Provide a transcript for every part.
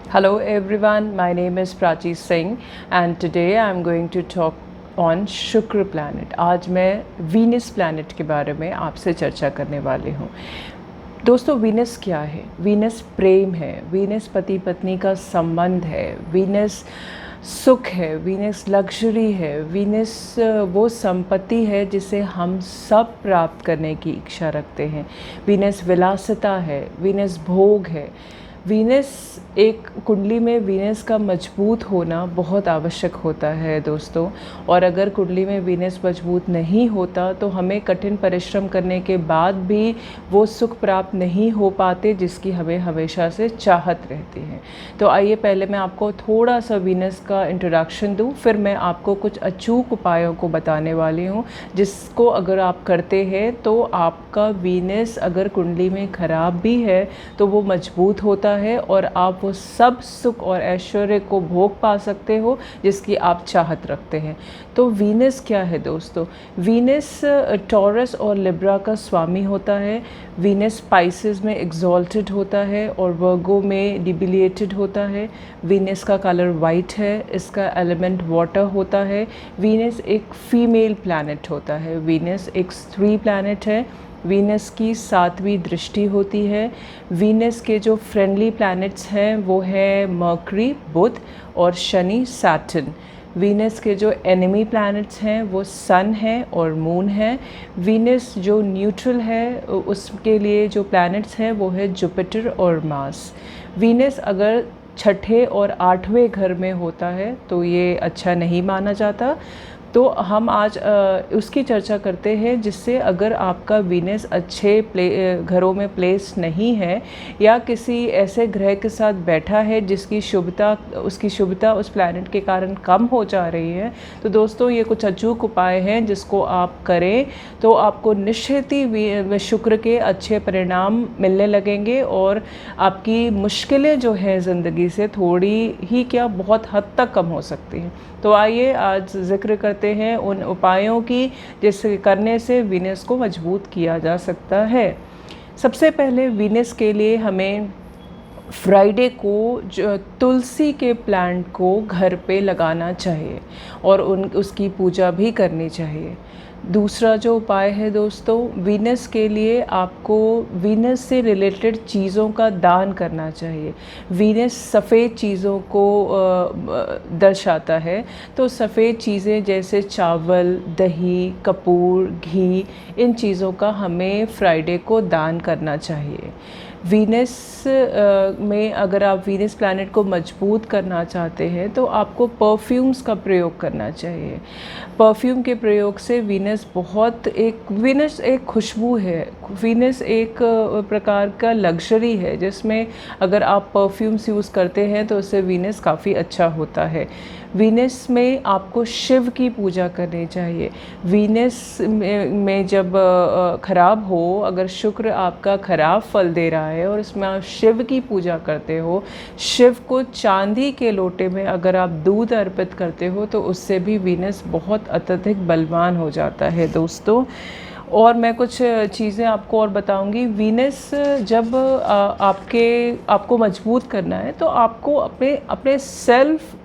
Hello everyone, my name is Prachi Singh and today I am going to talk on शुक्र planet। आज मैं Venus planet के बारे में आपसे चर्चा करने वाली हूँ। दोस्तों, वीनस क्या है? वीनस प्रेम है, वीनस पति पत्नी का संबंध है, वीनस सुख है, वीनस लग्जरी है, वीनस वो संपत्ति है जिसे हम सब प्राप्त करने की इच्छा रखते हैं। वीनस विलासिता है, वीनस भोग है। वीनस एक कुंडली में वीनस का मजबूत होना बहुत आवश्यक होता है दोस्तों। और अगर कुंडली में वीनस मजबूत नहीं होता तो हमें कठिन परिश्रम करने के बाद भी वो सुख प्राप्त नहीं हो पाते जिसकी हमें हमेशा से चाहत रहती है। तो आइए पहले मैं आपको थोड़ा सा वीनस का इंट्रोडक्शन दूं, फिर मैं आपको कुछ अचूक उपायों को बताने वाली हूं जिसको अगर आप करते हैं तो आपका वीनस अगर कुंडली में ख़राब भी है तो वो मजबूत होता है और आप वो सब सुख और ऐश्वर्य को भोग पा सकते हो जिसकी आप चाहत रखते हैं। तो वीनस क्या है दोस्तों? वीनस टॉरस और लिब्रा का स्वामी होता है। वीनस स्पाइसेस में एग्जॉल्टेड होता है और वर्गो में डिबिलिएटेड होता है। वीनस का कलर वाइट है, इसका एलिमेंट वाटर होता है। वीनस एक फीमेल प्लैनेट होता है, वीनस एक स्त्री प्लैनेट है। वीनस की 7वीं दृष्टि होती है। वीनस के जो फ्रेंडली प्लैनेट्स हैं वो है मर्करी बुध और शनि सैटर्न। वीनस के जो एनिमी प्लैनेट्स हैं वो सन है और मून है। वीनस जो न्यूट्रल है उसके लिए जो प्लैनेट्स हैं वो है जुपिटर और मार्स। वीनस अगर छठे और 8वें घर में होता है तो ये अच्छा नहीं माना जाता। तो हम आज उसकी चर्चा करते हैं जिससे अगर आपका वीनस अच्छे घरों में प्लेस नहीं है या किसी ऐसे ग्रह के साथ बैठा है जिसकी उसकी शुभता उस प्लैनेट के कारण कम हो जा रही है, तो दोस्तों ये कुछ अचूक उपाय हैं जिसको आप करें तो आपको निश्चित ही शुक्र के अच्छे परिणाम मिलने लगेंगे और आपकी मुश्किलें जो हैं ज़िंदगी से थोड़ी ही क्या बहुत हद तक कम हो सकती हैं। तो आइए आज जिक्र करते हैं उन उपायों की जिससे करने से वीनस को मजबूत किया जा सकता है। सबसे पहले वीनस के लिए हमें फ्राइडे को जो तुलसी के प्लांट को घर पे लगाना चाहिए और उसकी पूजा भी करनी चाहिए। दूसरा जो उपाय है दोस्तों, वीनस के लिए आपको वीनस से रिलेटेड चीज़ों का दान करना चाहिए। वीनस सफ़ेद चीज़ों को दर्शाता है, तो सफ़ेद चीज़ें जैसे चावल, दही, कपूर, घी, इन चीज़ों का हमें फ्राइडे को दान करना चाहिए। वीनस में अगर आप वीनस प्लैनेट को मजबूत करना चाहते हैं तो आपको परफ्यूम्स का प्रयोग करना चाहिए। परफ्यूम के प्रयोग से वीनस एक खुशबू है। वीनस एक प्रकार का लग्जरी है जिसमें अगर आप परफ्यूम्स यूज़ करते हैं तो उससे वीनस काफ़ी अच्छा होता है। वीनस में आपको शिव की पूजा करनी चाहिए। वीनस में जब ख़राब हो, अगर शुक्र आपका ख़राब फल दे रहा है और इसमें आप शिव की पूजा करते हो, शिव को चांदी के लोटे में अगर आप दूध अर्पित करते हो तो उससे भी वीनस बहुत अत्यधिक बलवान हो जाता है दोस्तों। और मैं कुछ चीज़ें आपको और बताऊंगी। वीनस जब आपको मजबूत करना है तो आपको अपने सेल्फ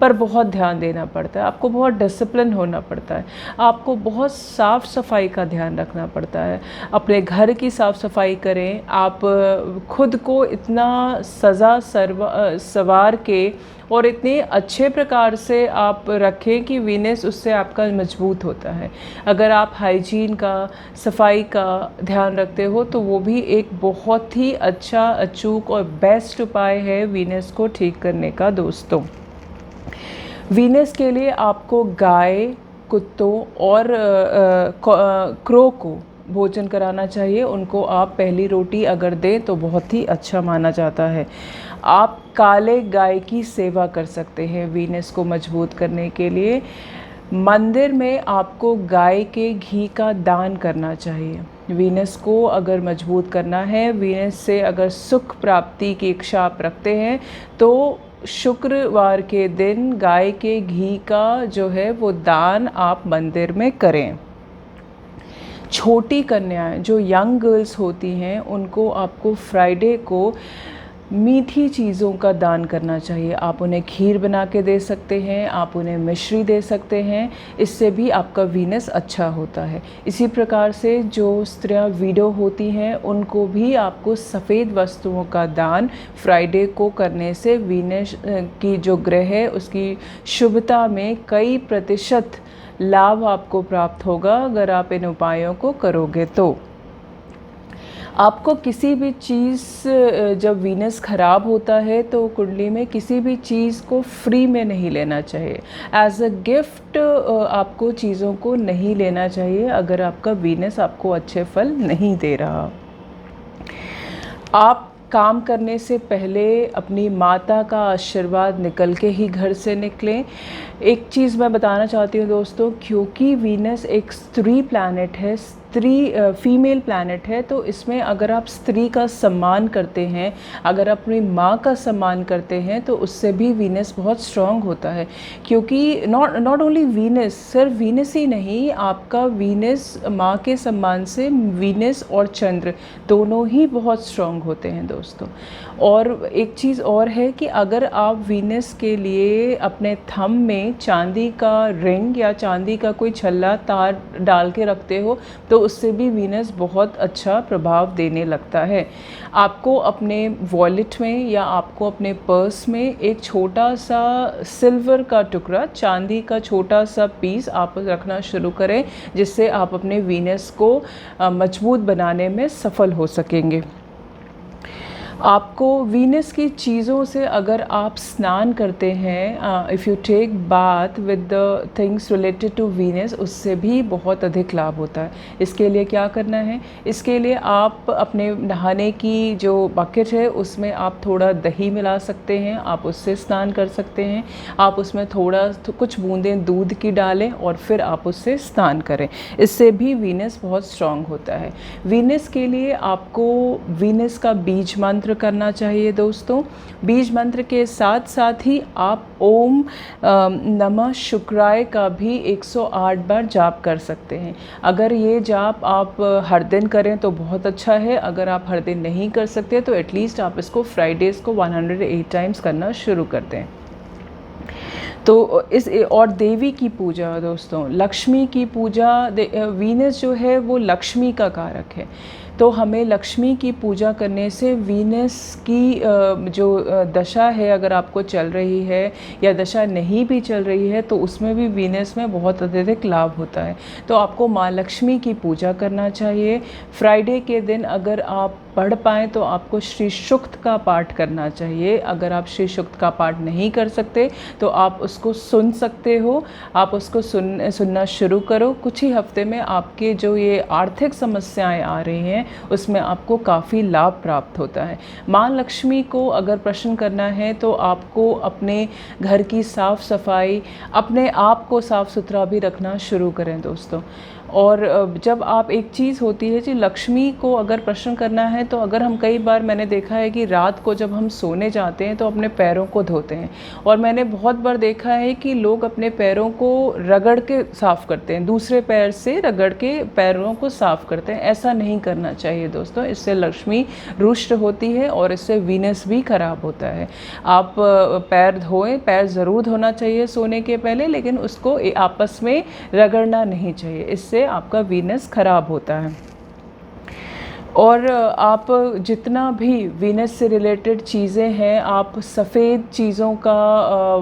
पर बहुत ध्यान देना पड़ता है। आपको बहुत डिसिप्लिन होना पड़ता है। आपको बहुत साफ़ सफाई का ध्यान रखना पड़ता है। अपने घर की साफ़ सफाई करें। आप खुद को इतना सवार के और इतने अच्छे प्रकार से आप रखें कि वीनस उससे आपका मजबूत होता है। अगर आप हाइजीन का, सफाई का ध्यान रखते हो तो वो भी एक बहुत ही अच्छा, अचूक और बेस्ट उपाय है वीनस को ठीक करने का दोस्तों। वीनस के लिए आपको गाय, कुत्तों और क्रो को भोजन कराना चाहिए। उनको आप पहली रोटी अगर दें तो बहुत ही अच्छा माना जाता है। आप काले गाय की सेवा कर सकते हैं वीनस को मजबूत करने के लिए। मंदिर में आपको गाय के घी का दान करना चाहिए। वीनस को अगर मजबूत करना है, वीनस से अगर सुख प्राप्ति की इच्छा आप रखते हैं तो शुक्रवार के दिन गाय के घी का जो है वो दान आप मंदिर में करें। छोटी कन्याएं जो यंग गर्ल्स होती हैं उनको आपको फ्राइडे को मीठी चीज़ों का दान करना चाहिए। आप उन्हें खीर बना के दे सकते हैं, आप उन्हें मिश्री दे सकते हैं, इससे भी आपका वीनस अच्छा होता है। इसी प्रकार से जो स्त्रियां विडो होती हैं उनको भी आपको सफ़ेद वस्तुओं का दान फ्राइडे को करने से वीनस की जो ग्रह है उसकी शुभता में कई प्रतिशत लाभ आपको प्राप्त होगा अगर आप इन उपायों को करोगे तो। आपको किसी भी चीज़, जब वीनस ख़राब होता है तो कुंडली में किसी भी चीज़ को फ्री में नहीं लेना चाहिए। एज अ गिफ्ट आपको चीज़ों को नहीं लेना चाहिए अगर आपका वीनस आपको अच्छे फल नहीं दे रहा। आप काम करने से पहले अपनी माता का आशीर्वाद निकल के ही घर से निकलें। एक चीज़ मैं बताना चाहती हूँ दोस्तों, क्योंकि वीनस एक स्त्री प्लैनेट है, फीमेल प्लैनेट है, तो इसमें अगर आप स्त्री का सम्मान करते हैं, अगर अपनी माँ का सम्मान करते हैं तो उससे भी वीनस बहुत स्ट्रॉन्ग होता है। क्योंकि नॉट ओनली वीनस, सिर्फ वीनस ही नहीं, आपका वीनस माँ के सम्मान से वीनस और चंद्र दोनों ही बहुत स्ट्रॉन्ग होते हैं दोस्तों। और एक चीज़ और है कि अगर आप वीनस के लिए अपने थंब में चांदी का रिंग या चांदी का कोई छल्ला तार डाल के रखते हो तो उससे भी वीनस बहुत अच्छा प्रभाव देने लगता है। आपको अपने वॉलेट में या आपको अपने पर्स में एक छोटा सा सिल्वर का टुकड़ा, चांदी का छोटा सा पीस आप रखना शुरू करें, जिससे आप अपने वीनस को मजबूत बनाने में सफल हो सकेंगे। आपको वीनस की चीज़ों से अगर आप स्नान करते हैं, if you take bath with the things related to Venus, उससे भी बहुत अधिक लाभ होता है। इसके लिए क्या करना है, इसके लिए आप अपने नहाने की जो बकेट है उसमें आप थोड़ा दही मिला सकते हैं, आप उससे स्नान कर सकते हैं। आप उसमें कुछ बूंदें दूध की डालें और फिर आप उससे स्नान करें, इससे भी वीनस बहुत स्ट्रॉन्ग होता है। वीनस के लिए आपको वीनस का बीज मंत्र करना चाहिए दोस्तों। बीज मंत्र के साथ साथ ही आप ओम नमः शुक्राय का भी 108 बार जाप कर सकते हैं। अगर ये जाप आप हर दिन करें तो बहुत अच्छा है। अगर आप हर दिन नहीं कर सकते तो एटलीस्ट आप इसको फ्राइडेज़ को 108 टाइम्स करना शुरू कर दें। तो और देवी की पूजा दोस्तों, लक्ष्मी की पूजा, वीनस जो है वो लक्ष्मी का कारक है, तो हमें लक्ष्मी की पूजा करने से वीनस की जो दशा है अगर आपको चल रही है या दशा नहीं भी चल रही है तो उसमें भी वीनस में बहुत अत्यधिक लाभ होता है। तो आपको माँ लक्ष्मी की पूजा करना चाहिए। फ्राइडे के दिन अगर आप पढ़ पाएँ तो आपको श्री सूक्त का पाठ करना चाहिए। अगर आप श्री सूक्त का पाठ नहीं कर सकते तो आप उसको सुन सकते हो, आप उसको सुनना शुरू करो। कुछ ही हफ्ते में आपके जो ये आर्थिक समस्याएं आ रही हैं उसमें आपको काफ़ी लाभ प्राप्त होता है। माँ लक्ष्मी को अगर प्रसन्न करना है तो आपको अपने घर की साफ़ सफाई, अपने आप को साफ़ सुथरा भी रखना शुरू करें दोस्तों। और जब आप, एक चीज़ होती है कि लक्ष्मी को अगर प्रसन्न करना है तो अगर हम, कई बार मैंने देखा है कि रात को जब हम सोने जाते हैं तो अपने पैरों को धोते हैं, और मैंने बहुत बार देखा है कि लोग अपने पैरों को रगड़ के साफ़ करते हैं, दूसरे पैर से रगड़ के पैरों को साफ़ करते हैं। ऐसा नहीं करना चाहिए दोस्तों, इससे लक्ष्मी रुष्ट होती है और इससे वीनस भी खराब होता है। आप पैर धोएं, पैर ज़रूर धोना चाहिए सोने के पहले, लेकिन उसको आपस में रगड़ना नहीं चाहिए, इससे आपका वीनस खराब होता है। और आप जितना भी वीनस से रिलेटेड चीज़ें हैं, आप सफ़ेद चीज़ों का,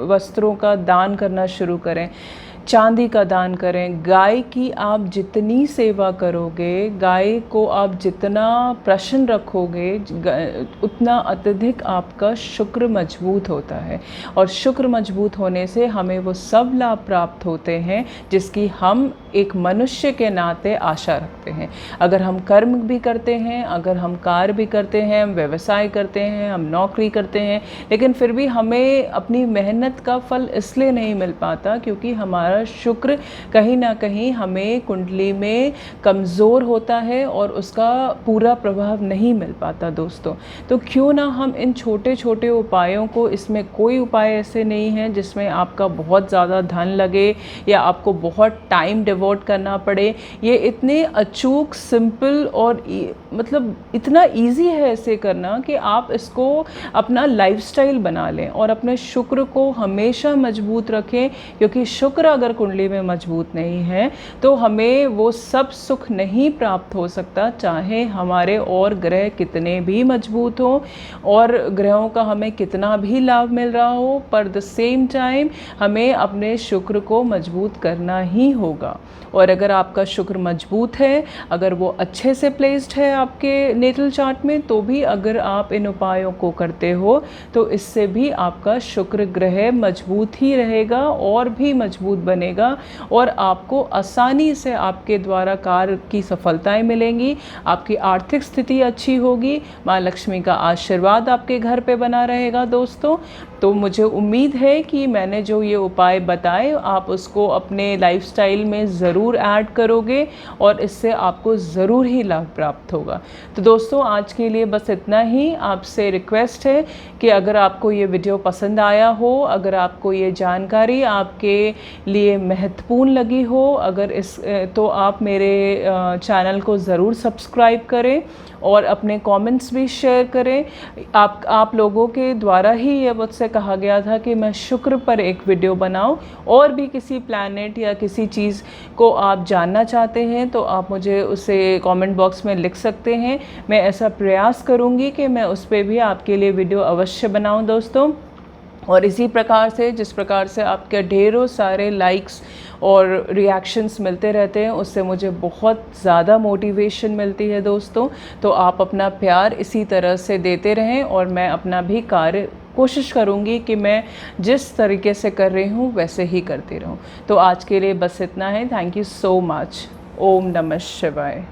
वस्त्रों का दान करना शुरू करें। चांदी का दान करें। गाय की आप जितनी सेवा करोगे, गाय को आप जितना प्रसन्न रखोगे, उतना अत्यधिक आपका शुक्र मजबूत होता है, और शुक्र मजबूत होने से हमें वो सब लाभ प्राप्त होते हैं जिसकी हम एक मनुष्य के नाते आशा रखते हैं। अगर हम कर्म भी करते हैं, अगर हम कार्य भी करते हैं, हम व्यवसाय करते हैं, हम नौकरी करते हैं, लेकिन फिर भी हमें अपनी मेहनत का फल इसलिए नहीं मिल पाता क्योंकि हमारा हमारा शुक्र कहीं ना कहीं हमें कुंडली में कमज़ोर होता है और उसका पूरा प्रभाव नहीं मिल पाता दोस्तों। तो क्यों ना हम इन छोटे छोटे उपायों को, इसमें कोई उपाय ऐसे नहीं हैं जिसमें आपका बहुत ज़्यादा धन लगे या आपको बहुत टाइम डिवोट करना पड़े। ये इतने अचूक, सिंपल और मतलब इतना इजी है ऐसे करना कि आप इसको अपना लाइफस्टाइल बना लें और अपने शुक्र को हमेशा मजबूत रखें, क्योंकि शुक्र अगर कुंडली में मजबूत नहीं है तो हमें वो सब सुख नहीं प्राप्त हो सकता, चाहे हमारे और ग्रह कितने भी मजबूत हों और ग्रहों का हमें कितना भी लाभ मिल रहा हो, पर द सेम टाइम हमें अपने शुक्र को मजबूत करना ही होगा। और अगर आपका शुक्र मजबूत है, अगर वो अच्छे से प्लेस्ड है आपके नेटल चार्ट में, तो भी अगर आप इन उपायों को करते हो तो इससे भी आपका शुक्र ग्रह मजबूत ही रहेगा और भी मजबूत बनेगा और आपको आसानी से आपके द्वारा कार्य की सफलताएं मिलेंगी, आपकी आर्थिक स्थिति अच्छी होगी, माँ लक्ष्मी का आशीर्वाद आपके घर पे बना रहेगा दोस्तों। तो मुझे उम्मीद है कि मैंने जो ये उपाय बताए आप उसको अपने लाइफस्टाइल में ज़रूर ऐड करोगे और इससे आपको ज़रूर ही लाभ प्राप्त होगा। तो दोस्तों आज के लिए बस इतना ही। आपसे रिक्वेस्ट है कि अगर आपको ये वीडियो पसंद आया हो, अगर आपको ये जानकारी आपके लिए महत्वपूर्ण लगी हो, अगर तो आप मेरे चैनल को ज़रूर सब्सक्राइब करें और अपने कमेंट्स भी शेयर करें। आप लोगों के द्वारा ही ये मुझसे कहा गया था कि मैं शुक्र पर एक वीडियो बनाऊं। और भी किसी प्लैनेट या किसी चीज़ को आप जानना चाहते हैं तो आप मुझे उसे कमेंट बॉक्स में लिख सकते हैं। मैं ऐसा प्रयास करूंगी कि मैं उस पर भी आपके लिए वीडियो अवश्य बनाऊं दोस्तों। और इसी प्रकार से, जिस प्रकार से आपके ढेरों सारे लाइक्स और रिएक्शंस मिलते रहते हैं, उससे मुझे बहुत ज़्यादा मोटिवेशन मिलती है दोस्तों। तो आप अपना प्यार इसी तरह से देते रहें और मैं अपना भी कार्य कोशिश करूँगी कि मैं जिस तरीके से कर रही हूँ वैसे ही करती रहूँ। तो आज के लिए बस इतना है। Thank you so much. ओम नमः शिवाय।